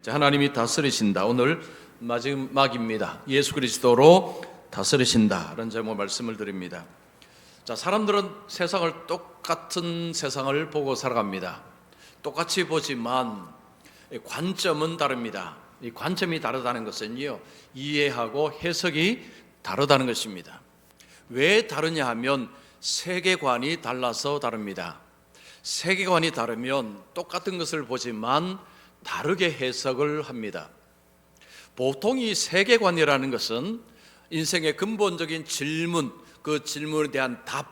자, 하나님이 다스리신다. 오늘 마지막입니다. 예수 그리스도로 다스리신다 라는 제목 말씀을 드립니다. 자, 사람들은 세상을 똑같은 세상을 보고 살아갑니다. 똑같이 보지만 관점은 다릅니다. 이 관점이 다르다는 것은요, 이해하고 해석이 다르다는 것입니다. 왜 다르냐 하면 세계관이 달라서 다릅니다. 세계관이 다르면 똑같은 것을 보지만 다르게 해석을 합니다. 보통 이 세계관이라는 것은 인생의 근본적인 질문, 그 질문에 대한 답,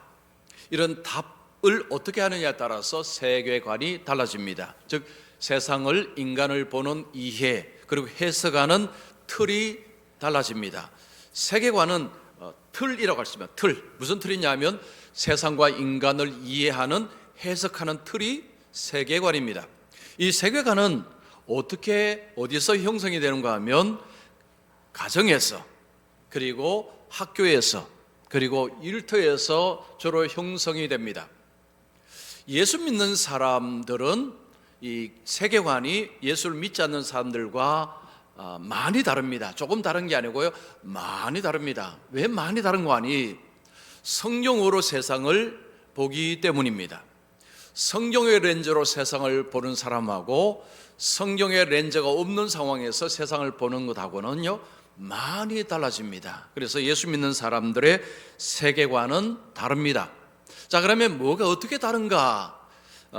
이런 답을 어떻게 하느냐에 따라서 세계관이 달라집니다. 즉 세상을, 인간을 보는 이해, 그리고 해석하는 틀이 달라집니다. 세계관은 틀이라고 할 수 있습니다. 틀, 무슨 틀이냐면 세상과 인간을 이해하는, 해석하는 틀이 세계관입니다. 이 세계관은 어떻게, 어디서 형성이 되는가 하면 가정에서, 그리고 학교에서, 그리고 일터에서 주로 형성이 됩니다. 예수 믿는 사람들은 이 세계관이 예수를 믿지 않는 사람들과 많이 다릅니다. 조금 다른 게 아니고요, 많이 다릅니다. 왜 많이 다른 거 아니? 성경으로 세상을 보기 때문입니다. 성경의 렌즈로 세상을 보는 사람하고 성경의 렌즈가 없는 상황에서 세상을 보는 것하고는요, 많이 달라집니다. 그래서 예수 믿는 사람들의 세계관은 다릅니다. 자, 그러면 뭐가 어떻게 다른가?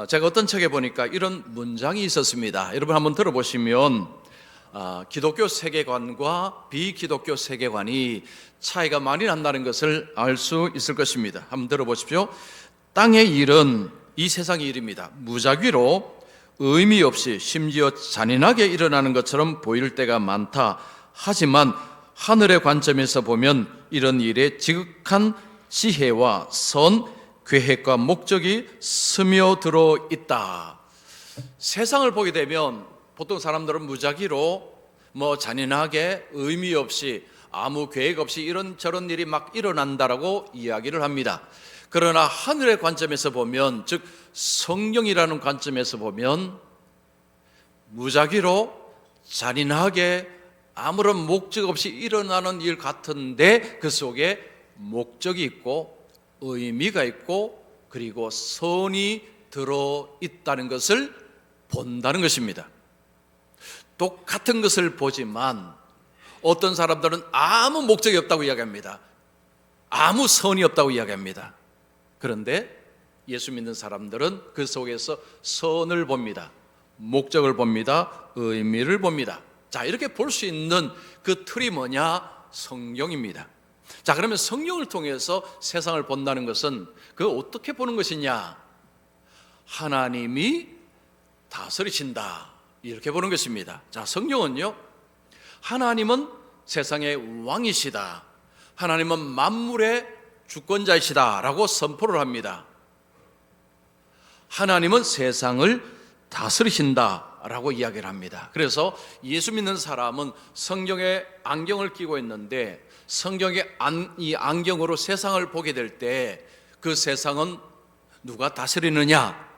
제가 어떤 책에 보니까 이런 문장이 있었습니다. 여러분 한번 들어보시면 기독교 세계관과 비기독교 세계관이 차이가 많이 난다는 것을 알 수 있을 것입니다. 한번 들어보십시오. 땅의 일은, 이 세상의 일입니다, 무작위로 의미 없이 심지어 잔인하게 일어나는 것처럼 보일 때가 많다. 하지만 하늘의 관점에서 보면 이런 일에 지극한 지혜와 선, 계획과 목적이 스며들어 있다. 세상을 보게 되면 보통 사람들은 무작위로 잔인하게 의미 없이 아무 계획 없이 이런저런 일이 막 일어난다라고 이야기를 합니다. 그러나 하늘의 관점에서 보면, 즉 성경이라는 관점에서 보면 무작위로 잔인하게 아무런 목적 없이 일어나는 일 같은데 그 속에 목적이 있고 의미가 있고 그리고 선이 들어있다는 것을 본다는 것입니다. 똑같은 것을 보지만 어떤 사람들은 아무 목적이 없다고 이야기합니다. 아무 선이 없다고 이야기합니다. 그런데 예수 믿는 사람들은 그 속에서 선을 봅니다. 목적을 봅니다. 의미를 봅니다. 자, 이렇게 볼 수 있는 그 틀이 뭐냐? 성경입니다. 자, 그러면 성경을 통해서 세상을 본다는 것은 그 어떻게 보는 것이냐? 하나님이 다스리신다, 이렇게 보는 것입니다. 자, 성경은요, 하나님은 세상의 왕이시다, 하나님은 만물의 주권자이시다 라고 선포를 합니다. 하나님은 세상을 다스리신다 라고 이야기를 합니다. 그래서 예수 믿는 사람은 성경에 안경을 끼고 있는데 성경의 이 안경으로 세상을 보게 될 때 그 세상은 누가 다스리느냐?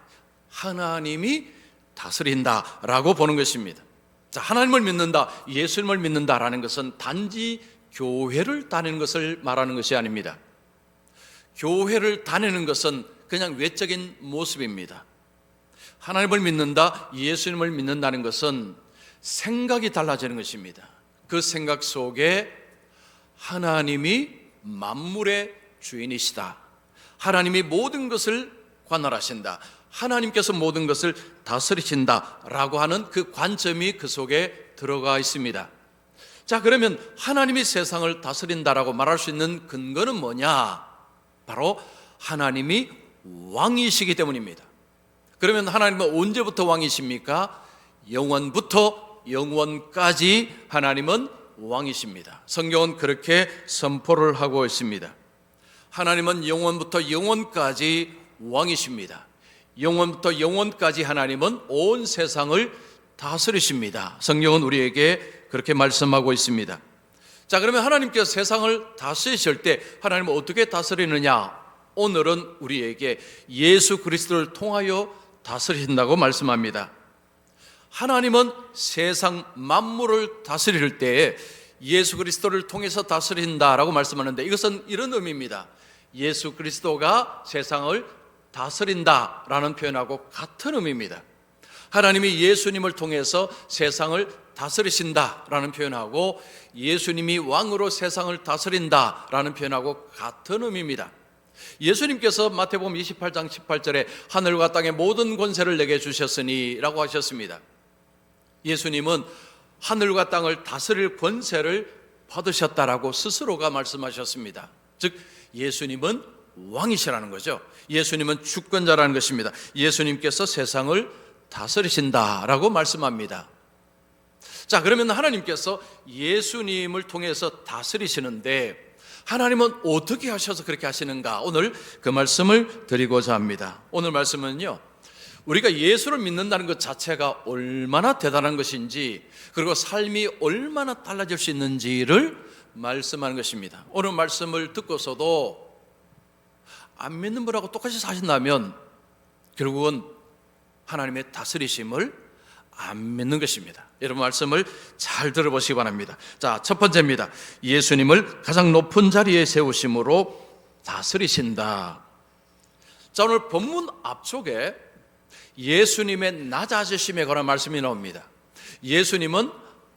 하나님이 다스린다 라고 보는 것입니다. 자, 하나님을 믿는다, 예수님을 믿는다라는 것은 단지 교회를 다니는 것을 말하는 것이 아닙니다. 교회를 다니는 것은 그냥 외적인 모습입니다. 하나님을 믿는다, 예수님을 믿는다는 것은 생각이 달라지는 것입니다. 그 생각 속에 하나님이 만물의 주인이시다, 하나님이 모든 것을 관할하신다, 하나님께서 모든 것을 다스리신다 라고 하는 그 관점이 그 속에 들어가 있습니다. 자, 그러면 하나님이 세상을 다스린다라고 말할 수 있는 근거는 뭐냐? 바로 하나님이 왕이시기 때문입니다. 그러면 하나님은 언제부터 왕이십니까? 영원부터 영원까지 하나님은 왕이십니다. 성경은 그렇게 선포를 하고 있습니다. 하나님은 영원부터 영원까지 왕이십니다. 영원부터 영원까지 하나님은 온 세상을 다스리십니다. 성경은 우리에게 그렇게 말씀하고 있습니다. 자, 그러면 하나님께서 세상을 다스리실 때 하나님은 어떻게 다스리느냐? 오늘은 우리에게 예수 그리스도를 통하여 다스리신다고 말씀합니다. 하나님은 세상 만물을 다스릴 때에 예수 그리스도를 통해서 다스린다라고 말씀하는데, 이것은 이런 의미입니다. 예수 그리스도가 세상을 다스린다라는 표현하고 같은 의미입니다. 하나님이 예수님을 통해서 세상을 다스리신다라는 표현하고 예수님이 왕으로 세상을 다스린다라는 표현하고 같은 의미입니다. 예수님께서 마태복음 28장 18절에 하늘과 땅의 모든 권세를 내게 주셨으니 라고 하셨습니다. 예수님은 하늘과 땅을 다스릴 권세를 받으셨다라고 스스로가 말씀하셨습니다. 즉 예수님은 왕이시라는 거죠. 예수님은 주권자라는 것입니다. 예수님께서 세상을 다스리신다라고 말씀합니다. 자, 그러면 하나님께서 예수님을 통해서 다스리시는데 하나님은 어떻게 하셔서 그렇게 하시는가? 오늘 그 말씀을 드리고자 합니다. 오늘 말씀은요, 우리가 예수를 믿는다는 것 자체가 얼마나 대단한 것인지, 그리고 삶이 얼마나 달라질 수 있는지를 말씀하는 것입니다. 오늘 말씀을 듣고서도 안 믿는 분하고 똑같이 사신다면 결국은 하나님의 다스리심을 안 믿는 것입니다. 여러분 말씀을 잘 들어보시기 바랍니다. 자, 첫 번째입니다. 예수님을 가장 높은 자리에 세우심으로 다스리신다. 자, 오늘 본문 앞쪽에 예수님의 낮아지심에 관한 말씀이 나옵니다. 예수님은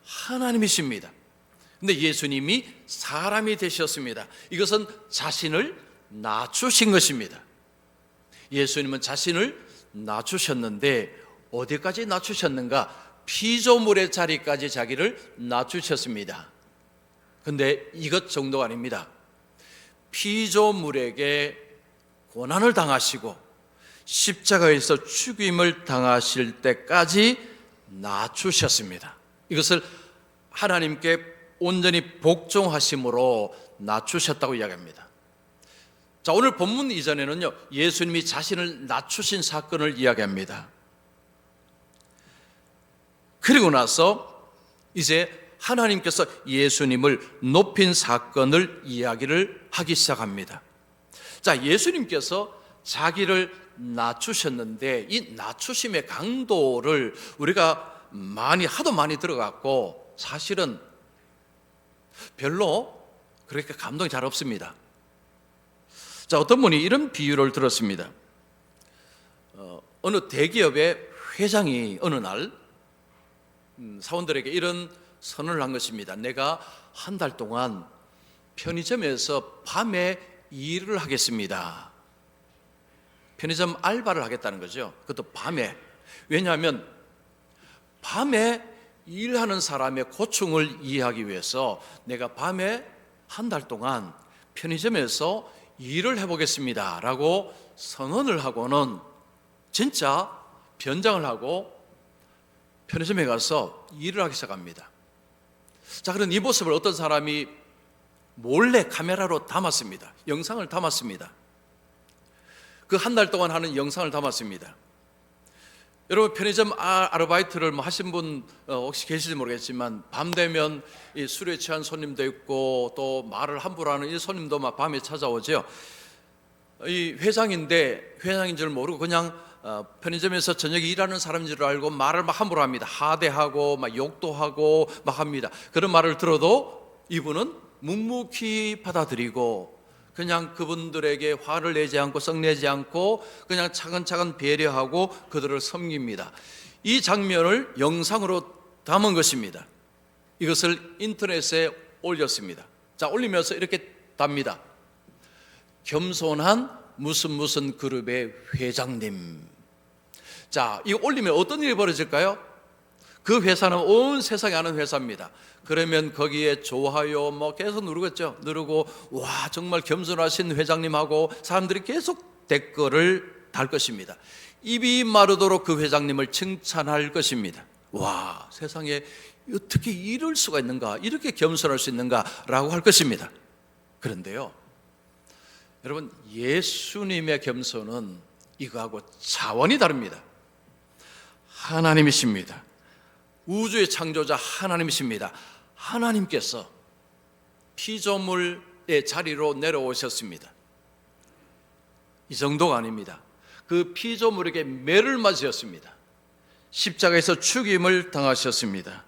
하나님이십니다. 근데 예수님이 사람이 되셨습니다. 이것은 자신을 낮추신 것입니다. 예수님은 자신을 낮추셨는데 어디까지 낮추셨는가? 피조물의 자리까지 자기를 낮추셨습니다. 근데 이것 정도가 아닙니다. 피조물에게 고난을 당하시고 십자가에서 죽임을 당하실 때까지 낮추셨습니다. 이것을 하나님께 온전히 복종하심으로 낮추셨다고 이야기합니다. 자, 오늘 본문 이전에는요, 예수님이 자신을 낮추신 사건을 이야기합니다. 그리고 나서 이제 하나님께서 예수님을 높인 사건을 이야기를 하기 시작합니다. 자, 예수님께서 자기를 낮추셨는데 이 낮추심의 강도를 우리가 하도 많이 들어갔고 사실은 별로 그렇게 감동이 잘 없습니다. 자, 어떤 분이 이런 비유를 들었습니다. 어느 대기업의 회장이 어느 날 사원들에게 이런 선언을 한 것입니다. 내가 한 달 동안 편의점에서 밤에 일을 하겠습니다. 편의점 알바를 하겠다는 거죠. 그것도 밤에. 왜냐하면 밤에 일하는 사람의 고충을 이해하기 위해서 내가 밤에 한 달 동안 편의점에서 일을 해보겠습니다 라고 선언을 하고는 진짜 변장을 하고 편의점에 가서 일을 하기 시작합니다. 자, 그런 이 모습을 어떤 사람이 몰래 카메라로 담았습니다. 영상을 담았습니다. 그 한 달 동안 하는 영상을 담았습니다. 여러분 편의점 아르바이트를 하신 분 혹시 계실지 모르겠지만 밤 되면 이 술에 취한 손님도 있고 또 말을 함부로 하는 이 손님도 막 밤에 찾아오죠. 이 회장인데 회장인 줄 모르고 그냥 편의점에서 저녁에 일하는 사람인 줄 알고 말을 막 함부로 합니다. 하대하고 막 욕도 하고 막 합니다. 그런 말을 들어도 이분은 묵묵히 받아들이고 그냥 그분들에게 화를 내지 않고 썩내지 않고 그냥 차근차근 배려하고 그들을 섬깁니다. 이 장면을 영상으로 담은 것입니다. 이것을 인터넷에 올렸습니다. 자, 올리면서 이렇게 답니다. 겸손한 무슨 그룹의 회장님. 자, 이거 올리면 어떤 일이 벌어질까요? 그 회사는 온 세상에 아는 회사입니다. 그러면 거기에 좋아요 계속 누르겠죠. 누르고 와 정말 겸손하신 회장님하고 사람들이 계속 댓글을 달 것입니다. 입이 마르도록 그 회장님을 칭찬할 것입니다. 와 세상에 어떻게 이럴 수가 있는가, 이렇게 겸손할 수 있는가 라고 할 것입니다. 그런데요 여러분, 예수님의 겸손은 이거하고 차원이 다릅니다. 하나님이십니다. 우주의 창조자 하나님이십니다. 하나님께서 피조물의 자리로 내려오셨습니다. 이 정도가 아닙니다. 그 피조물에게 매를 맞으셨습니다. 십자가에서 죽임을 당하셨습니다.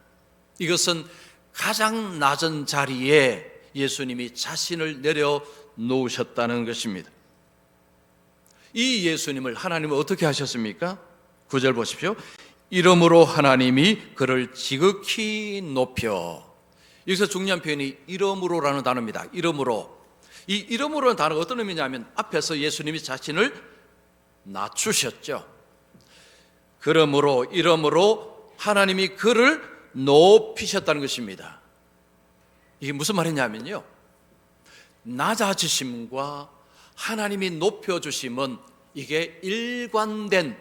이것은 가장 낮은 자리에 예수님이 자신을 내려놓으셨다는 것입니다. 이 예수님을 하나님은 어떻게 하셨습니까? 9절 보십시오. 이러므로 하나님이 그를 지극히 높여. 여기서 중요한 표현이 이러므로라는 단어입니다. 이러므로. 이 이러므로라는 단어가 어떤 의미냐면 앞에서 예수님이 자신을 낮추셨죠. 그러므로 이러므로 하나님이 그를 높이셨다는 것입니다. 이게 무슨 말이냐면요, 낮아지심과 하나님이 높여주심은 이게 일관된,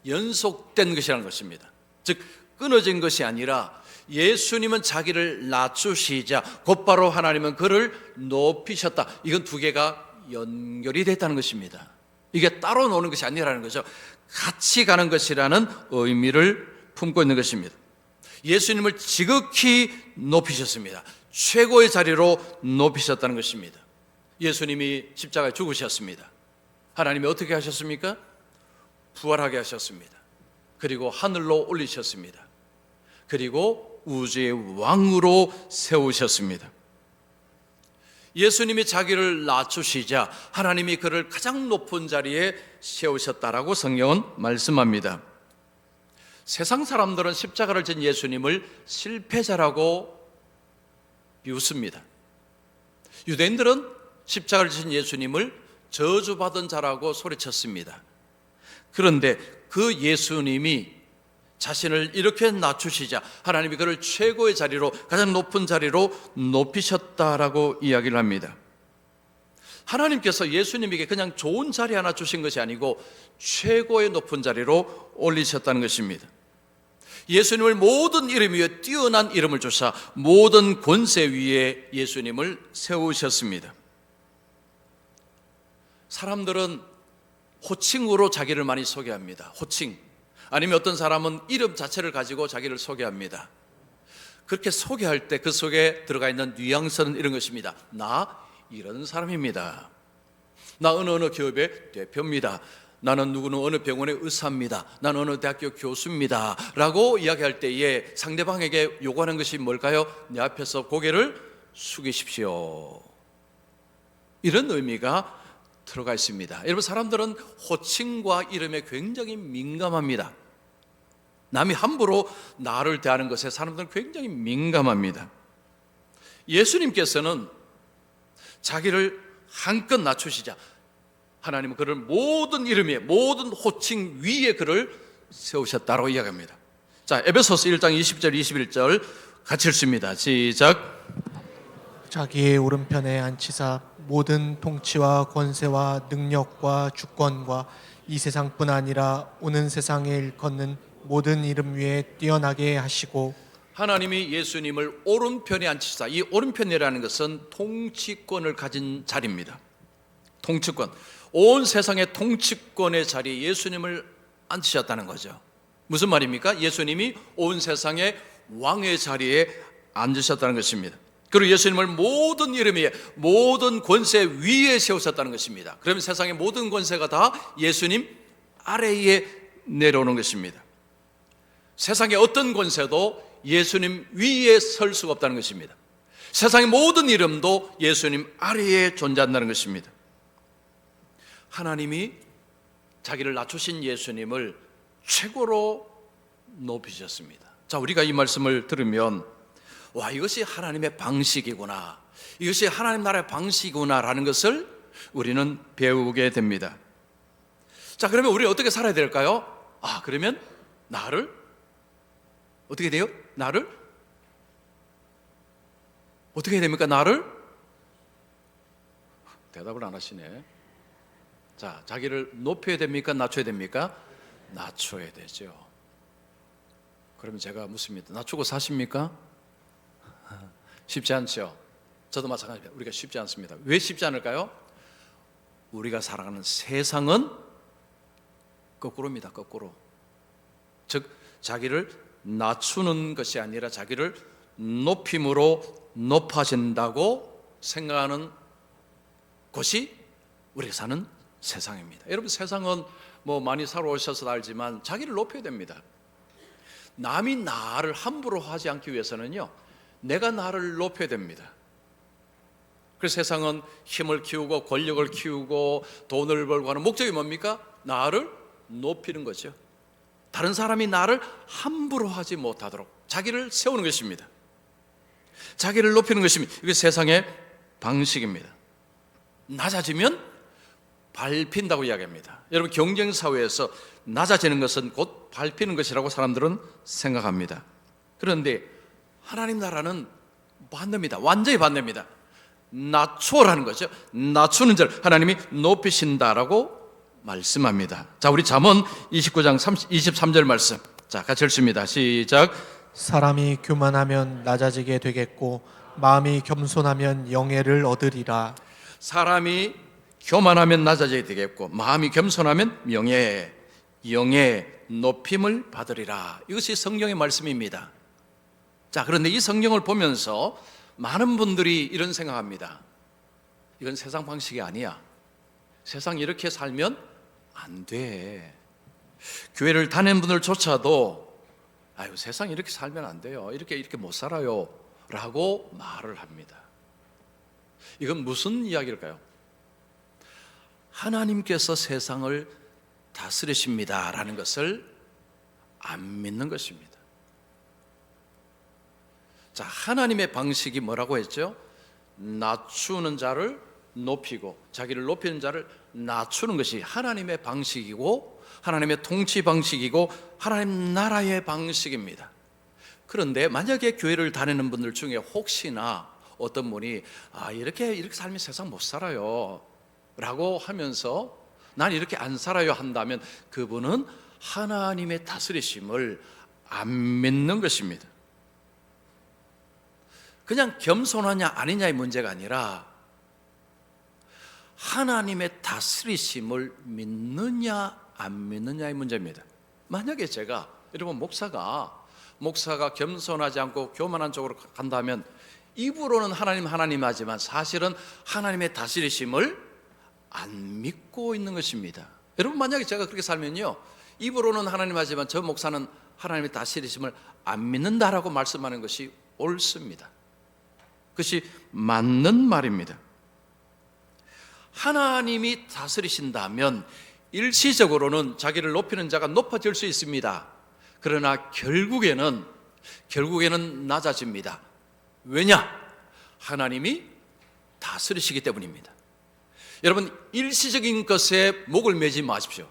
연속된 것이라는 것입니다. 즉 끊어진 것이 아니라 예수님은 자기를 낮추시자 곧바로 하나님은 그를 높이셨다. 이건 두 개가 연결이 됐다는 것입니다. 이게 따로 노는 것이 아니라는 거죠. 같이 가는 것이라는 의미를 품고 있는 것입니다. 예수님을 지극히 높이셨습니다. 최고의 자리로 높이셨다는 것입니다. 예수님이 십자가에 죽으셨습니다. 하나님이 어떻게 하셨습니까? 부활하게 하셨습니다. 그리고 하늘로 올리셨습니다. 그리고 우주의 왕으로 세우셨습니다. 예수님이 자기를 낮추시자 하나님이 그를 가장 높은 자리에 세우셨다라고 성경은 말씀합니다. 세상 사람들은 십자가를 진 예수님을 실패자라고 비웃습니다. 유대인들은 십자가를 진 예수님을 저주받은 자라고 소리쳤습니다. 그런데 그 예수님이 자신을 이렇게 낮추시자 하나님이 그를 최고의 자리로, 가장 높은 자리로 높이셨다라고 이야기를 합니다. 하나님께서 예수님에게 그냥 좋은 자리 하나 주신 것이 아니고 최고의 높은 자리로 올리셨다는 것입니다. 예수님을 모든 이름 위에 뛰어난 이름을 주사 모든 권세 위에 예수님을 세우셨습니다. 사람들은 호칭으로 자기를 많이 소개합니다. 호칭. 아니면 어떤 사람은 이름 자체를 가지고 자기를 소개합니다. 그렇게 소개할 때 그 속에 들어가 있는 뉘앙스는 이런 것입니다. 나 이런 사람입니다. 나 어느 기업의 대표입니다. 나는 누구는 어느 병원의 의사입니다. 나는 어느 대학교 교수입니다. 라고 이야기할 때에 상대방에게 요구하는 것이 뭘까요? 내 앞에서 고개를 숙이십시오. 이런 의미가 들어가 있습니다. 여러분, 사람들은 호칭과 이름에 굉장히 민감합니다. 남이 함부로 나를 대하는 것에 사람들은 굉장히 민감합니다. 예수님께서는 자기를 한껏 낮추시자 하나님은 그를 모든 이름 위에, 모든 호칭 위에 그를 세우셨다고 이야기합니다. 자, 에베소서 1장 20절 21절 같이 읽습니다. 시작. 자기의 오른편에 앉히사 모든 통치와 권세와 능력과 주권과 이 세상뿐 아니라 오는 세상에 일컫는 모든 이름 위에 뛰어나게 하시고, 하나님이 예수님을 오른편에 앉히사, 이 오른편이라는 것은 통치권을 가진 자리입니다. 통치권, 온 세상의 통치권의 자리에 예수님을 앉히셨다는 거죠. 무슨 말입니까? 예수님이 온 세상의 왕의 자리에 앉으셨다는 것입니다. 그리고 예수님을 모든 이름 위에, 모든 권세 위에 세우셨다는 것입니다. 그러면 세상의 모든 권세가 다 예수님 아래에 내려오는 것입니다. 세상의 어떤 권세도 예수님 위에 설 수가 없다는 것입니다. 세상의 모든 이름도 예수님 아래에 존재한다는 것입니다. 하나님이 자기를 낮추신 예수님을 최고로 높이셨습니다. 자, 우리가 이 말씀을 들으면 와, 이것이 하나님의 방식이구나, 이것이 하나님 나라의 방식이구나라는 것을 우리는 배우게 됩니다. 자, 그러면 우리 어떻게 살아야 될까요? 그러면 나를 어떻게 돼요? 나를 어떻게 해야 됩니까? 나를 대답을 안 하시네. 자, 자기를 높여야 됩니까? 낮춰야 됩니까? 낮춰야 되죠. 그러면 제가 묻습니다. 낮추고 사십니까? 쉽지 않죠. 저도 마찬가지입니다. 우리가 쉽지 않습니다. 왜 쉽지 않을까요? 우리가 살아가는 세상은 거꾸로입니다. 거꾸로. 즉 자기를 낮추는 것이 아니라 자기를 높임으로 높아진다고 생각하는 것이 우리가 사는 세상입니다. 여러분, 세상은 많이 살아오셔서 알지만 자기를 높여야 됩니다. 남이 나를 함부로 하지 않기 위해서는요, 내가 나를 높여야 됩니다. 그래서 세상은 힘을 키우고 권력을 키우고 돈을 벌고 하는 목적이 뭡니까? 나를 높이는 거죠. 다른 사람이 나를 함부로 하지 못하도록 자기를 세우는 것입니다. 자기를 높이는 것입니다. 이게 세상의 방식입니다. 낮아지면 밟힌다고 이야기합니다. 여러분, 경쟁사회에서 낮아지는 것은 곧 밟히는 것이라고 사람들은 생각합니다. 그런데 하나님 나라는 반대입니다. 완전히 반대입니다. 낮추어라는 거죠. 낮추는 자를 하나님이 높이신다라고 말씀합니다. 자, 우리 잠언 29장 23절 말씀, 자, 같이 읽습니다. 시작. 사람이 교만하면 낮아지게 되겠고 마음이 겸손하면 영예를 얻으리라. 사람이 교만하면 낮아지게 되겠고 마음이 겸손하면 영예 높임을 받으리라. 이것이 성경의 말씀입니다. 자, 그런데 이 성경을 보면서 많은 분들이 이런 생각합니다. 이건 세상 방식이 아니야. 세상 이렇게 살면 안 돼. 교회를 다니는 분들조차도 아유, 세상 이렇게 살면 안 돼요. 이렇게 못 살아요. 라고 말을 합니다. 이건 무슨 이야기일까요? 하나님께서 세상을 다스리십니다 라는 것을 안 믿는 것입니다. 자, 하나님의 방식이 뭐라고 했죠? 낮추는 자를 높이고 자기를 높이는 자를 낮추는 것이 하나님의 방식이고 하나님의 통치 방식이고 하나님 나라의 방식입니다. 그런데 만약에 교회를 다니는 분들 중에 혹시나 어떤 분이 이렇게 살면 세상 못 살아요 라고 하면서 난 이렇게 안 살아요 한다면 그분은 하나님의 다스리심을 안 믿는 것입니다. 그냥 겸손하냐 아니냐의 문제가 아니라 하나님의 다스리심을 믿느냐 안 믿느냐의 문제입니다. 만약에 제가 여러분 목사가 겸손하지 않고 교만한 쪽으로 간다면 입으로는 하나님 하지만 사실은 하나님의 다스리심을 안 믿고 있는 것입니다. 여러분, 만약에 제가 그렇게 살면요, 입으로는 하나님 하지만 저 목사는 하나님의 다스리심을 안 믿는다라고 말씀하는 것이 옳습니다. 그것이 맞는 말입니다. 하나님이 다스리신다면 일시적으로는 자기를 높이는 자가 높아질 수 있습니다. 그러나 결국에는 낮아집니다. 왜냐? 하나님이 다스리시기 때문입니다. 여러분, 일시적인 것에 목을 매지 마십시오.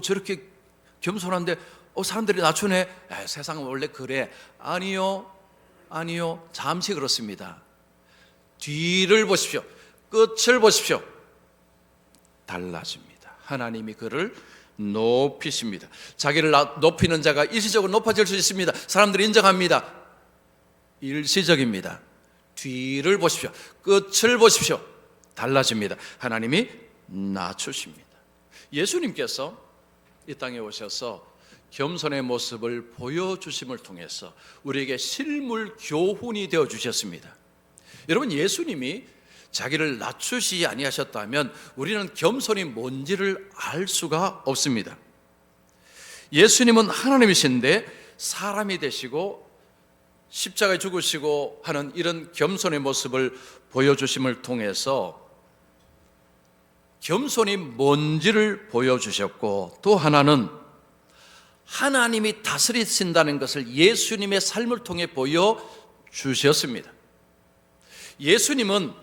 저렇게 겸손한데 사람들이 낮추네. 세상은 원래 그래. 아니요. 잠시 그렇습니다. 뒤를 보십시오. 끝을 보십시오. 달라집니다. 하나님이 그를 높이십니다. 자기를 높이는 자가 일시적으로 높아질 수 있습니다. 사람들이 인정합니다. 일시적입니다. 뒤를 보십시오. 끝을 보십시오. 달라집니다. 하나님이 낮추십니다. 예수님께서 이 땅에 오셔서 겸손의 모습을 보여주심을 통해서 우리에게 실물 교훈이 되어 주셨습니다. 여러분, 예수님이 자기를 낮추시지 아니하셨다면 우리는 겸손이 뭔지를 알 수가 없습니다. 예수님은 하나님이신데 사람이 되시고 십자가에 죽으시고 하는 이런 겸손의 모습을 보여주심을 통해서 겸손이 뭔지를 보여주셨고, 또 하나는 하나님이 다스리신다는 것을 예수님의 삶을 통해 보여주셨습니다. 예수님은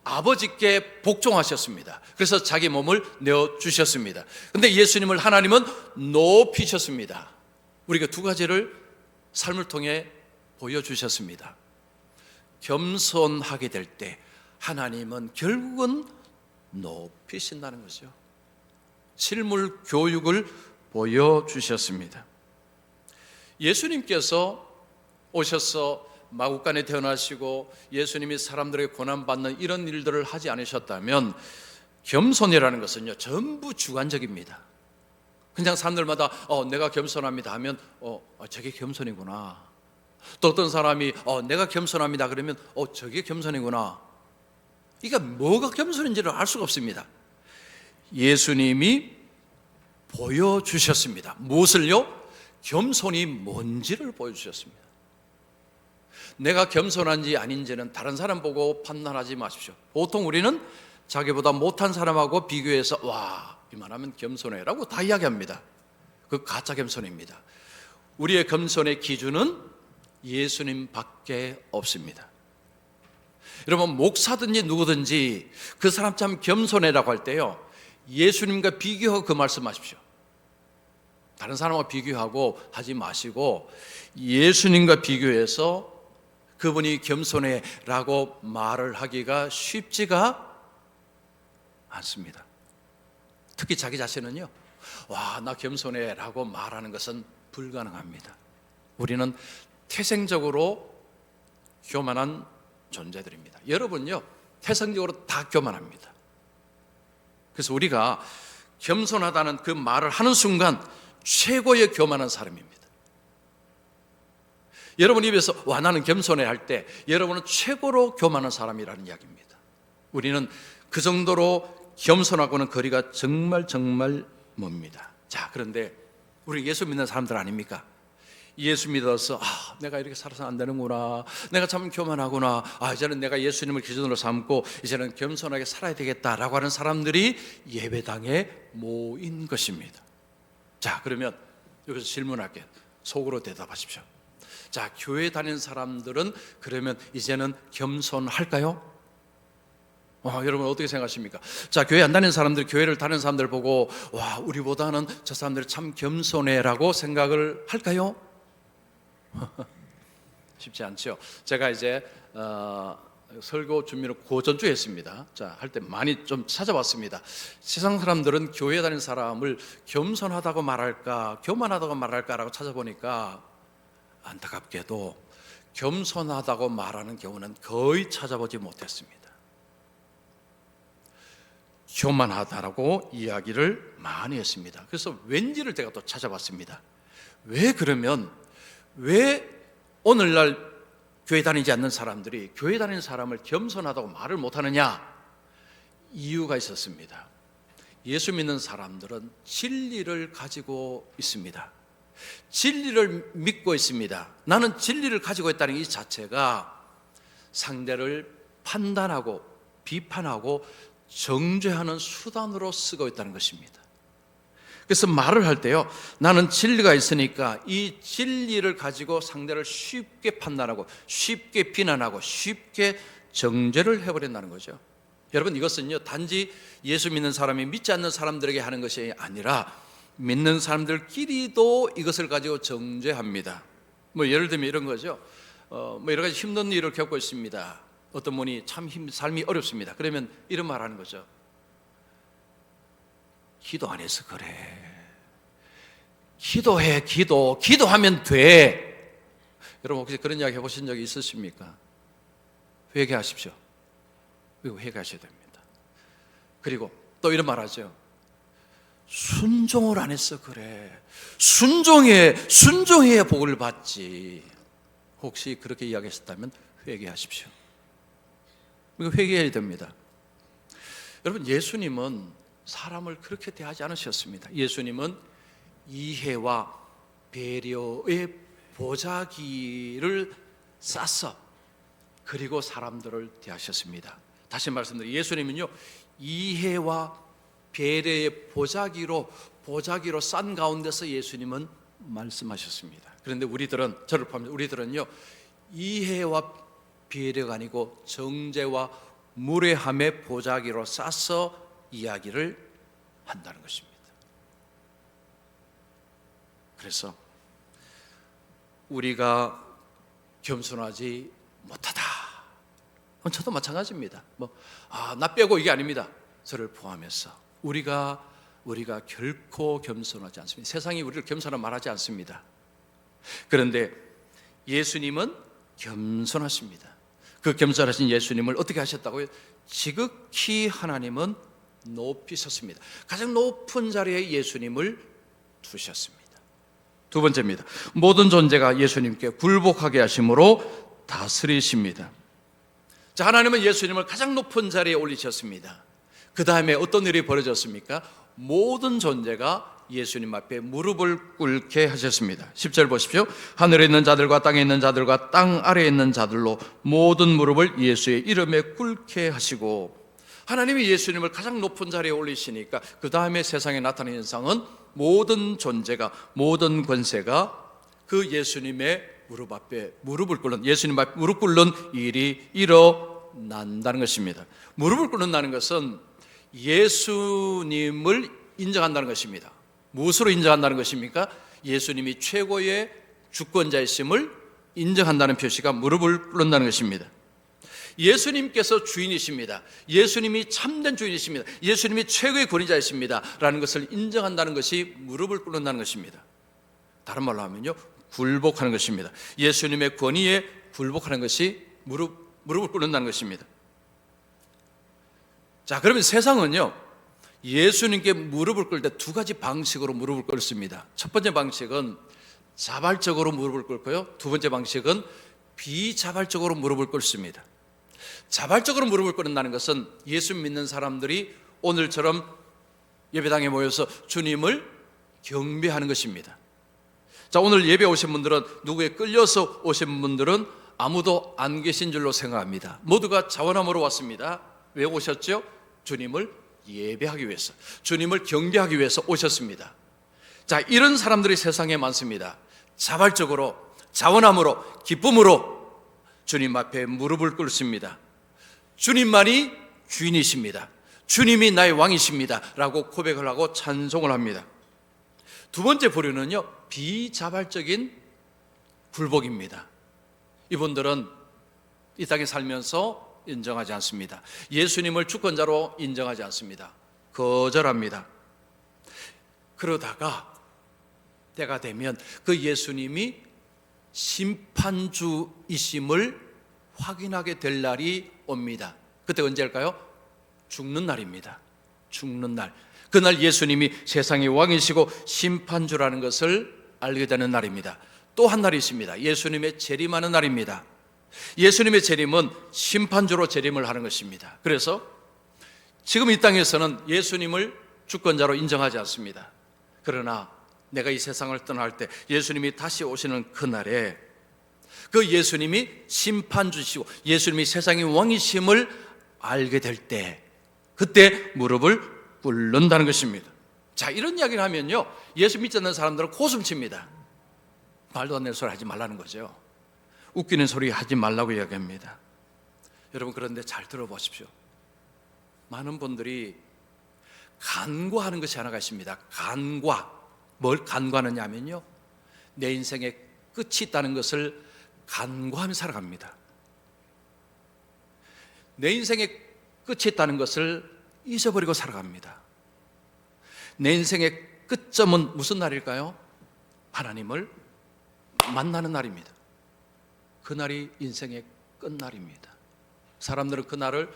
아버지께 복종하셨습니다. 그래서 자기 몸을 내어주셨습니다. 그런데 예수님을 하나님은 높이셨습니다. 우리가 두 가지를 삶을 통해 보여주셨습니다. 겸손하게 될 때 하나님은 결국은 높이신다는 거죠. 실물 교육을 보여주셨습니다. 예수님께서 오셔서 마구간에 태어나시고 예수님이 사람들에게 고난받는 이런 일들을 하지 않으셨다면 겸손이라는 것은요, 전부 주관적입니다. 그냥 사람들마다 내가 겸손합니다 하면 저게 겸손이구나. 또 어떤 사람이 내가 겸손합니다 그러면 저게 겸손이구나. 그러니까 뭐가 겸손인지를 알 수가 없습니다. 예수님이 보여주셨습니다. 무엇을요? 겸손이 뭔지를 보여주셨습니다. 내가 겸손한지 아닌지는 다른 사람 보고 판단하지 마십시오. 보통 우리는 자기보다 못한 사람하고 비교해서 와, 이만하면 겸손해라고 다 이야기합니다. 그 가짜 겸손입니다. 우리의 겸손의 기준은 예수님밖에 없습니다. 여러분, 목사든지 누구든지 그 사람 참 겸손해라고 할 때요, 예수님과 비교하고 그 말씀하십시오. 다른 사람과 비교하고 하지 마시고 예수님과 비교해서 그분이 겸손해라고 말을 하기가 쉽지가 않습니다. 특히 자기 자신은요, 와, 나 겸손해라고 말하는 것은 불가능합니다. 우리는 태생적으로 교만한 존재들입니다. 여러분요, 태생적으로 다 교만합니다. 그래서 우리가 겸손하다는 그 말을 하는 순간 최고의 교만한 사람입니다. 여러분 입에서 와, 나는 겸손해 할 때 여러분은 최고로 교만한 사람이라는 이야기입니다. 우리는 그 정도로 겸손하고는 거리가 정말 멉니다. 자, 그런데 우리 예수 믿는 사람들 아닙니까? 예수 믿어서 내가 이렇게 살아서 안 되는구나, 내가 참 교만하구나, 이제는 내가 예수님을 기준으로 삼고 이제는 겸손하게 살아야 되겠다라고 하는 사람들이 예배당에 모인 것입니다. 자, 그러면 여기서 질문할게요. 속으로 대답하십시오. 자, 교회 다니는 사람들은 그러면 이제는 겸손할까요? 여러분 어떻게 생각하십니까? 자, 교회 안 다니는 사람들, 교회를 다니는 사람들 보고 와, 우리보다는 저 사람들이 참 겸손해라고 생각을 할까요? 쉽지 않죠. 제가 이제 설교 준비를 고전주에 했습니다. 자, 할 때 많이 좀 찾아봤습니다. 세상 사람들은 교회 다니는 사람을 겸손하다고 말할까, 교만하다고 말할까라고 찾아보니까 안타깝게도 겸손하다고 말하는 경우는 거의 찾아보지 못했습니다. 교만하다라고 이야기를 많이 했습니다. 그래서 왠지를 제가 또 찾아봤습니다. 왜 그러면 왜 오늘날 교회 다니지 않는 사람들이 교회 다니는 사람을 겸손하다고 말을 못하느냐? 이유가 있었습니다. 예수 믿는 사람들은 진리를 가지고 있습니다. 진리를 믿고 있습니다. 나는 진리를 가지고 있다는 이 자체가 상대를 판단하고 비판하고 정죄하는 수단으로 쓰고 있다는 것입니다. 그래서 말을 할 때요, 나는 진리가 있으니까 이 진리를 가지고 상대를 쉽게 판단하고 쉽게 비난하고 쉽게 정죄를 해버린다는 거죠. 여러분, 이것은요 단지 예수 믿는 사람이 믿지 않는 사람들에게 하는 것이 아니라 믿는 사람들끼리도 이것을 가지고 정죄합니다. 예를 들면 이런 거죠. 여러 가지 힘든 일을 겪고 있습니다. 어떤 분이 참 삶이 어렵습니다. 그러면 이런 말 하는 거죠. 기도 안 해서 그래. 기도해, 기도하면 돼. 여러분 혹시 그런 이야기 해보신 적이 있으십니까? 회개하십시오. 그리고 회개하셔야 됩니다. 그리고 또 이런 말 하죠. 순종을 안 했어 그래. 순종해야 복을 받지. 혹시 그렇게 이야기하셨다면 회개하십시오. 이거 회개해야 됩니다. 여러분, 예수님은 사람을 그렇게 대하지 않으셨습니다. 예수님은 이해와 배려의 보자기를 싸서 그리고 사람들을 대하셨습니다. 다시 말씀드리면 예수님은요 이해와 배려의 보자기로 싼 가운데서 예수님은 말씀하셨습니다. 그런데 우리들은, 저를 포함해서 우리들은요 이해와 배려가 아니고 정죄와 무례함의 보자기로 싸서 이야기를 한다는 것입니다. 그래서 우리가 겸손하지 못하다. 저도 마찬가지입니다. 나 빼고 이게 아닙니다. 저를 포함해서 우리가 결코 겸손하지 않습니다. 세상이 우리를 겸손하라 말하지 않습니다. 그런데 예수님은 겸손하십니다. 그 겸손하신 예수님을 어떻게 하셨다고요? 지극히 하나님은 높이셨습니다. 가장 높은 자리에 예수님을 두셨습니다. 두 번째입니다. 모든 존재가 예수님께 굴복하게 하심으로 다스리십니다. 자, 하나님은 예수님을 가장 높은 자리에 올리셨습니다. 그 다음에 어떤 일이 벌어졌습니까? 모든 존재가 예수님 앞에 무릎을 꿇게 하셨습니다. 10절 보십시오. 하늘에 있는 자들과 땅에 있는 자들과 땅 아래에 있는 자들로 모든 무릎을 예수의 이름에 꿇게 하시고, 하나님이 예수님을 가장 높은 자리에 올리시니까 그 다음에 세상에 나타나는 현상은 모든 존재가, 모든 권세가 그 예수님의 무릎 앞에 무릎을 꿇는, 예수님 앞에 무릎 꿇는 일이 일어난다는 것입니다. 무릎을 꿇는다는 것은 예수님을 인정한다는 것입니다. 무엇으로 인정한다는 것입니까? 예수님이 최고의 주권자이심을 인정한다는 표시가 무릎을 꿇는다는 것입니다. 예수님께서 주인이십니다. 예수님이 참된 주인이십니다. 예수님이 최고의 권위자이십니다 라는 것을 인정한다는 것이 무릎을 꿇는다는 것입니다. 다른 말로 하면요, 굴복하는 것입니다. 예수님의 권위에 굴복하는 것이 무릎을 꿇는다는 것입니다. 자, 그러면 세상은요, 예수님께 무릎을 꿇을 때 두 가지 방식으로 무릎을 꿇습니다. 첫 번째 방식은 자발적으로 무릎을 꿇고요, 두 번째 방식은 비자발적으로 무릎을 꿇습니다. 자발적으로 무릎을 꿇는다는 것은 예수 믿는 사람들이 오늘처럼 예배당에 모여서 주님을 경배하는 것입니다. 자, 오늘 예배 오신 분들은, 누구에 끌려서 오신 분들은 아무도 안 계신 줄로 생각합니다. 모두가 자원함으로 왔습니다. 왜 오셨죠? 주님을 예배하기 위해서, 주님을 경배하기 위해서 오셨습니다. 자, 이런 사람들이 세상에 많습니다. 자발적으로, 자원함으로, 기쁨으로 주님 앞에 무릎을 꿇습니다. 주님만이 주인이십니다. 주님이 나의 왕이십니다 라고 고백을 하고 찬송을 합니다. 두 번째 부류는요, 비자발적인 굴복입니다. 이분들은 이 땅에 살면서 인정하지 않습니다. 예수님을 주권자로 인정하지 않습니다. 거절합니다. 그러다가 때가 되면 그 예수님이 심판주이심을 확인하게 될 날이 옵니다. 그때 언제일까요? 죽는 날입니다. 죽는 날. 그날 예수님이 세상의 왕이시고 심판주라는 것을 알게 되는 날입니다. 또 한 날이 있습니다. 예수님의 재림하는 날입니다. 예수님의 재림은 심판주로 재림을 하는 것입니다. 그래서 지금 이 땅에서는 예수님을 주권자로 인정하지 않습니다. 그러나 내가 이 세상을 떠날 때 예수님이 다시 오시는 그날에 그 예수님이 심판주시고 예수님이 세상의 왕이심을 알게 될 때, 그때 무릎을 꿇는다는 것입니다. 자, 이런 이야기를 하면요, 예수 믿지 않는 사람들은 고슴칩니다. 말도 안 되는 소리 하지 말라는 거죠. 웃기는 소리 하지 말라고 이야기합니다. 여러분, 그런데 잘 들어보십시오. 많은 분들이 간과하는 것이 하나가 있습니다. 간과. 뭘 간과하느냐 하면요, 내 인생에 끝이 있다는 것을 간과하며 살아갑니다. 내 인생에 끝이 있다는 것을 잊어버리고 살아갑니다. 내 인생의 끝점은 무슨 날일까요? 하나님을 만나는 날입니다. 그날이 인생의 끝날입니다. 사람들은 그날을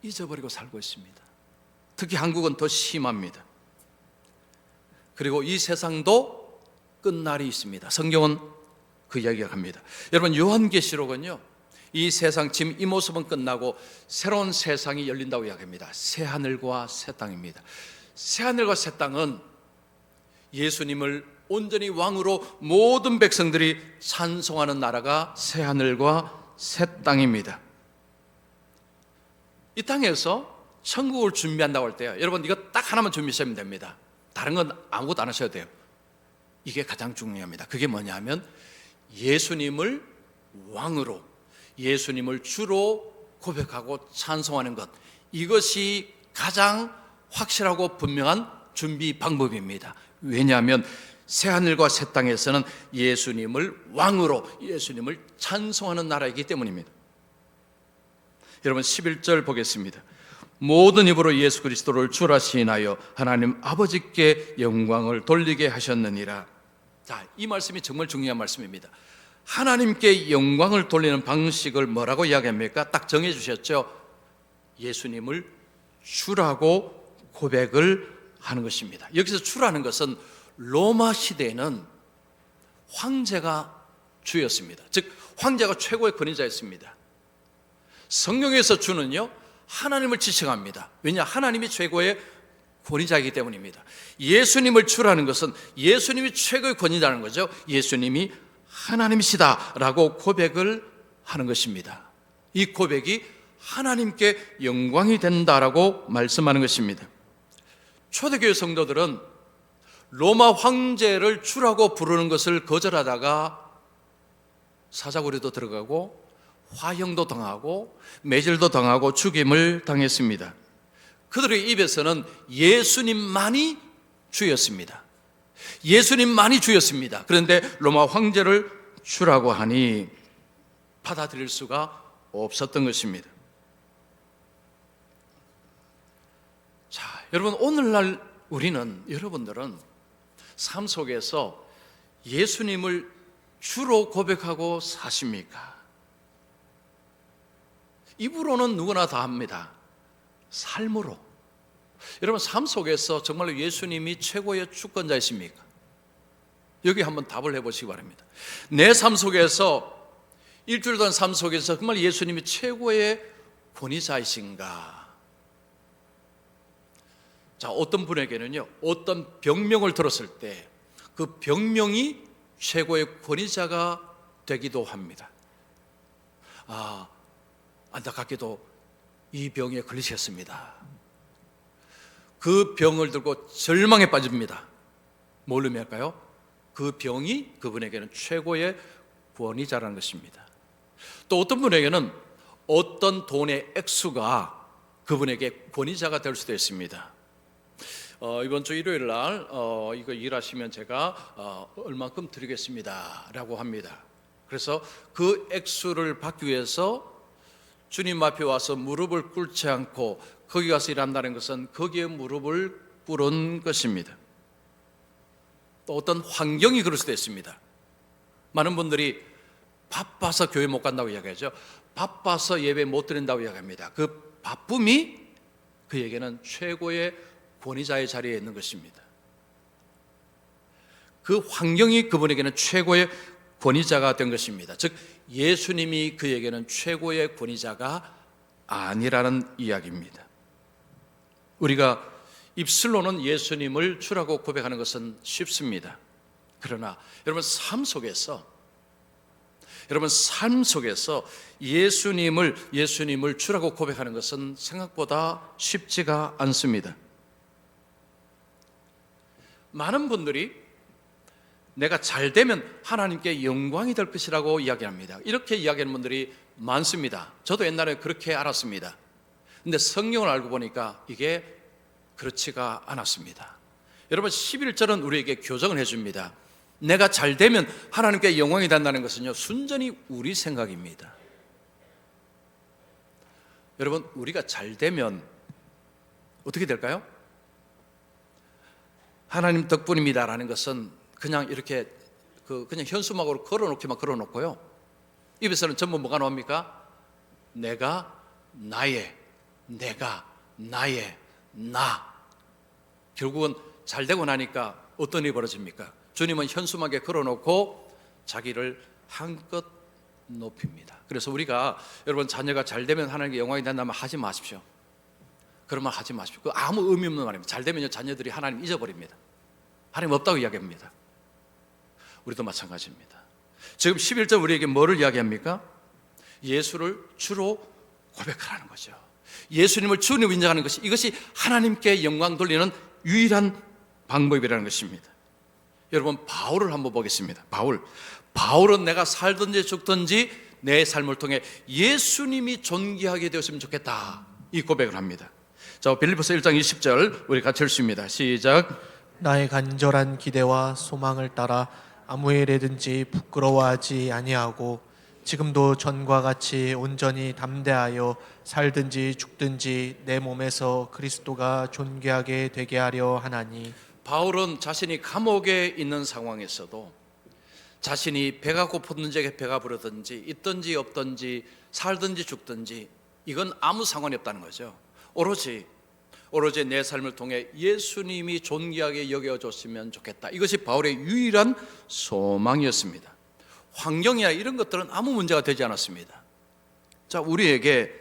잊어버리고 살고 있습니다. 특히 한국은 더 심합니다. 그리고 이 세상도 끝날이 있습니다. 성경은 그 이야기가 합니다. 여러분, 요한계시록은요, 이 세상 지금 이 모습은 끝나고 새로운 세상이 열린다고 이야기합니다. 새 하늘과 새 땅입니다. 새 하늘과 새 땅은 예수님을 온전히 왕으로 모든 백성들이 찬송하는 나라가 새 하늘과 새 땅입니다. 이 땅에서 천국을 준비한다고 할 때요, 여러분, 이거 딱 하나만 준비하시면 됩니다. 다른 건 아무것도 안 하셔도 돼요. 이게 가장 중요합니다. 그게 뭐냐 하면 예수님을 왕으로, 예수님을 주로 고백하고 찬송하는 것, 이것이 가장 확실하고 분명한 준비 방법입니다. 왜냐하면 새하늘과 새 땅에서는 예수님을 왕으로, 예수님을 찬송하는 나라이기 때문입니다. 여러분, 11절 보겠습니다. 모든 입으로 예수 그리스도를 주라 시인하여 하나님 아버지께 영광을 돌리게 하셨느니라. 자, 이 말씀이 정말 중요한 말씀입니다. 하나님께 영광을 돌리는 방식을 뭐라고 이야기합니까? 딱 정해 주셨죠. 예수님을 주라고 고백을 하는 것입니다. 여기서 주라는 것은 로마 시대에는 황제가 주였습니다. 즉 황제가 최고의 권위자였습니다. 성경에서 주는요, 하나님을 지칭합니다. 왜냐? 하나님이 최고의 권위자이기 때문입니다. 예수님을 주라는 것은 예수님이 최고의 권위자라는 거죠. 예수님이 하나님이시다라고 고백을 하는 것입니다. 이 고백이 하나님께 영광이 된다라고 말씀하는 것입니다. 초대교회 성도들은 로마 황제를 주라고 부르는 것을 거절하다가 사자고리도 들어가고 화형도 당하고 매질도 당하고 죽임을 당했습니다. 그들의 입에서는 예수님만이 주였습니다. 예수님만이 주였습니다. 그런데 로마 황제를 주라고 하니 받아들일 수가 없었던 것입니다. 자, 여러분, 오늘날 여러분들은 삶 속에서 예수님을 주로 고백하고 사십니까? 입으로는 누구나 다 합니다. 삶으로. 여러분, 삶 속에서 정말로 예수님이 최고의 주권자이십니까? 여기 한번 답을 해보시기 바랍니다. 내 삶 속에서, 일주일 동안 삶 속에서 정말 예수님이 최고의 권위자이신가? 자, 어떤 분에게는요, 어떤 병명을 들었을 때 그 병명이 최고의 권위자가 되기도 합니다. 안타깝게도 이 병에 걸리셨습니다. 그 병을 들고 절망에 빠집니다. 뭘 의미할까요? 그 병이 그분에게는 최고의 권위자라는 것입니다. 또 어떤 분에게는 어떤 돈의 액수가 그분에게 권위자가 될 수도 있습니다. 이번 주 일요일 날 이거 일하시면 제가 얼만큼 드리겠습니다 라고 합니다. 그래서 그 액수를 받기 위해서 주님 앞에 와서 무릎을 꿇지 않고 거기 가서 일한다는 것은 거기에 무릎을 꿇은 것입니다. 또 어떤 환경이 그럴 수도 있습니다. 많은 분들이 바빠서 교회 못 간다고 이야기하죠. 바빠서 예배 못 드린다고 이야기합니다. 그 바쁨이 그에게는 최고의 권위자의 자리에 있는 것입니다. 그 환경이 그분에게는 최고의 권위자가 된 것입니다. 즉 예수님이 그에게는 최고의 권위자가 아니라는 이야기입니다. 우리가 입술로는 예수님을 주라고 고백하는 것은 쉽습니다. 그러나 여러분 삶 속에서 예수님을 주라고 고백하는 것은 생각보다 쉽지가 않습니다. 많은 분들이 내가 잘 되면 하나님께 영광이 될 것이라고 이야기합니다. 이렇게 이야기하는 분들이 많습니다. 저도 옛날에 그렇게 알았습니다. 근데 성경을 알고 보니까 이게 그렇지가 않았습니다. 여러분 11절은 우리에게 교정을 해줍니다. 내가 잘 되면 하나님께 영광이 된다는 것은요, 순전히 우리 생각입니다. 여러분, 우리가 잘 되면 어떻게 될까요? 하나님 덕분입니다라는 것은 그냥 이렇게 그냥 현수막으로 걸어놓고요. 입에서는 전부 뭐가 나옵니까? 내가 나의 나. 결국은 잘 되고 나니까 어떤 일이 벌어집니까? 주님은 현수막에 걸어놓고 자기를 한껏 높입니다. 그래서 우리가 여러분 자녀가 잘 되면 하나님께 영광이 된다면 하지 마십시오. 그런 말 하지 마십시오. 그 아무 의미 없는 말입니다. 잘 되면 자녀들이 하나님 잊어버립니다. 하나님 없다고 이야기합니다. 우리도 마찬가지입니다. 지금 11절 우리에게 뭐를 이야기합니까? 예수를 주로 고백하라는 거죠. 예수님을 주로 인정하는 것이, 이것이 하나님께 영광 돌리는 유일한 방법이라는 것입니다. 여러분 바울을 한번 보겠습니다. 바울은 내가 살든지 죽든지 내 삶을 통해 예수님이 존귀하게 되었으면 좋겠다, 이 고백을 합니다. 자, 빌립보서 1장 20절 우리 같이 읽습니다. 시작. 나의 간절한 기대와 소망을 따라 아무 일에든지 부끄러워하지 아니하고 지금도 전과 같이 온전히 담대하여 살든지 죽든지 내 몸에서 그리스도가 존귀하게 되게 하려 하나니. 바울은 자신이 감옥에 있는 상황에서도 자신이 배가 고프든지 배가 부르든지 있든지 없든지 살든지 죽든지 이건 아무 상관이 없다는 거죠. 오로지 내 삶을 통해 예수님이 존귀하게 여겨줬으면 좋겠다. 이것이 바울의 유일한 소망이었습니다. 환경이나 이런 것들은 아무 문제가 되지 않았습니다. 자, 우리에게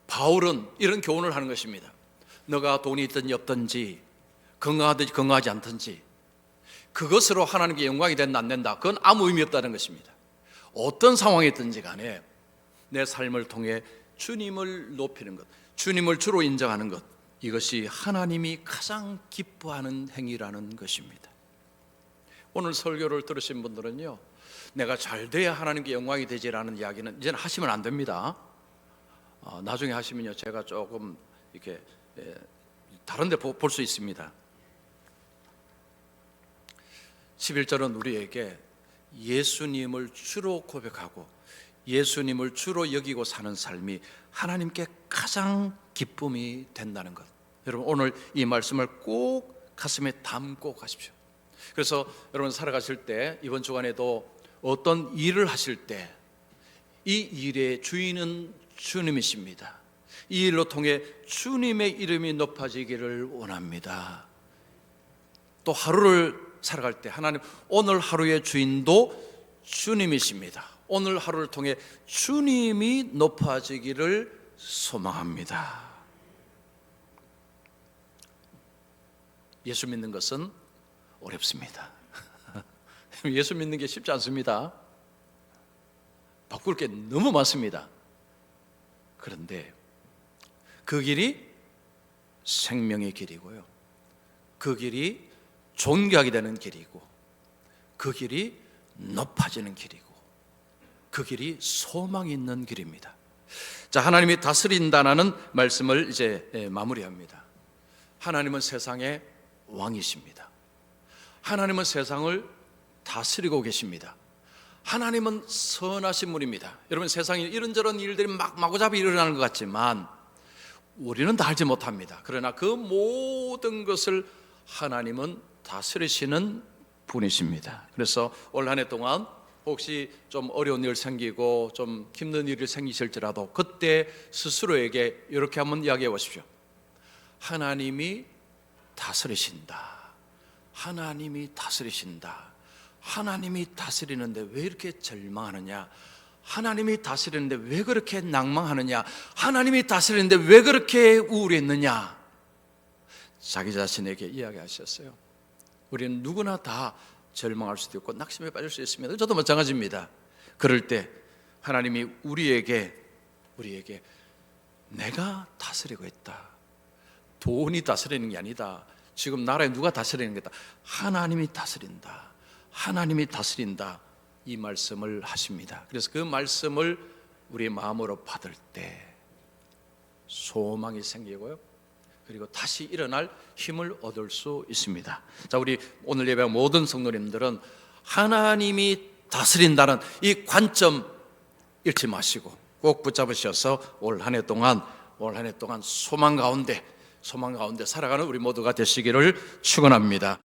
바울은 이런 교훈을 하는 것입니다. 너가 돈이 있든지 없든지, 건강하든지 건강하지 않든지, 그것으로 하나님께 영광이 된다 안 된다, 그건 아무 의미 없다는 것입니다. 어떤 상황이 있든지 간에 내 삶을 통해 주님을 높이는 것, 주님을 주로 인정하는 것, 이것이 하나님이 가장 기뻐하는 행위라는 것입니다. 오늘 설교를 들으신 분들은요, 내가 잘 돼야 하나님께 영광이 되지라는 이야기는 이제는 하시면 안 됩니다. 나중에 하시면요, 제가 조금 이렇게 다른 데 볼 수 있습니다. 11절은 우리에게 예수님을 주로 고백하고 예수님을 주로 여기고 사는 삶이 하나님께 가장 기쁨이 된다는 것, 여러분 오늘 이 말씀을 꼭 가슴에 담고 가십시오. 그래서 여러분 살아가실 때, 이번 주간에도 어떤 일을 하실 때 이 일의 주인은 주님이십니다. 이 일로 통해 주님의 이름이 높아지기를 원합니다. 또 하루를 살아갈 때 하나님, 오늘 하루의 주인도 주님이십니다. 오늘 하루를 통해 주님이 높아지기를 소망합니다. 예수 믿는 것은 어렵습니다. 예수 믿는 게 쉽지 않습니다. 바꿀 게 너무 많습니다. 그런데 그 길이 생명의 길이고요, 그 길이 존귀하게 되는 길이고, 그 길이 높아지는 길이고, 그 길이 소망이 있는 길입니다. 자, 하나님이 다스린다는 말씀을 이제 마무리합니다. 하나님은 세상의 왕이십니다. 하나님은 세상을 다스리고 계십니다. 하나님은 선하신 분입니다. 여러분, 세상에 이런저런 일들이 막 마구잡이 일어나는 것 같지만 우리는 다 알지 못합니다. 그러나 그 모든 것을 하나님은 다스리시는 분이십니다. 그래서 올 한 해 동안 혹시 좀 어려운 일 생기고 좀 힘든 일이 생기실지라도 그때 스스로에게 이렇게 한번 이야기해 보십시오. 하나님이 다스리신다. 하나님이 다스리신다. 하나님이 다스리는데 왜 이렇게 절망하느냐? 하나님이 다스리는데 왜 그렇게 낭망하느냐? 하나님이 다스리는데 왜 그렇게 우울했느냐? 자기 자신에게 이야기하셨어요. 우리는 누구나 다 절망할 수도 있고 낙심에 빠질 수 있습니다. 저도 마찬가지입니다. 그럴 때 하나님이 우리에게 내가 다스리고 있다. 돈이 다스리는 게 아니다. 지금 나라에 누가 다스리는 게다. 하나님이 다스린다. 하나님이 다스린다. 이 말씀을 하십니다. 그래서 그 말씀을 우리 마음으로 받을 때 소망이 생기고요, 그리고 다시 일어날 힘을 얻을 수 있습니다. 자, 우리 오늘 예배 모든 성도님들은 하나님이 다스린다는 이 관점 잃지 마시고 꼭 붙잡으셔서 올 한 해 동안 소망 가운데 살아가는 우리 모두가 되시기를 축원합니다.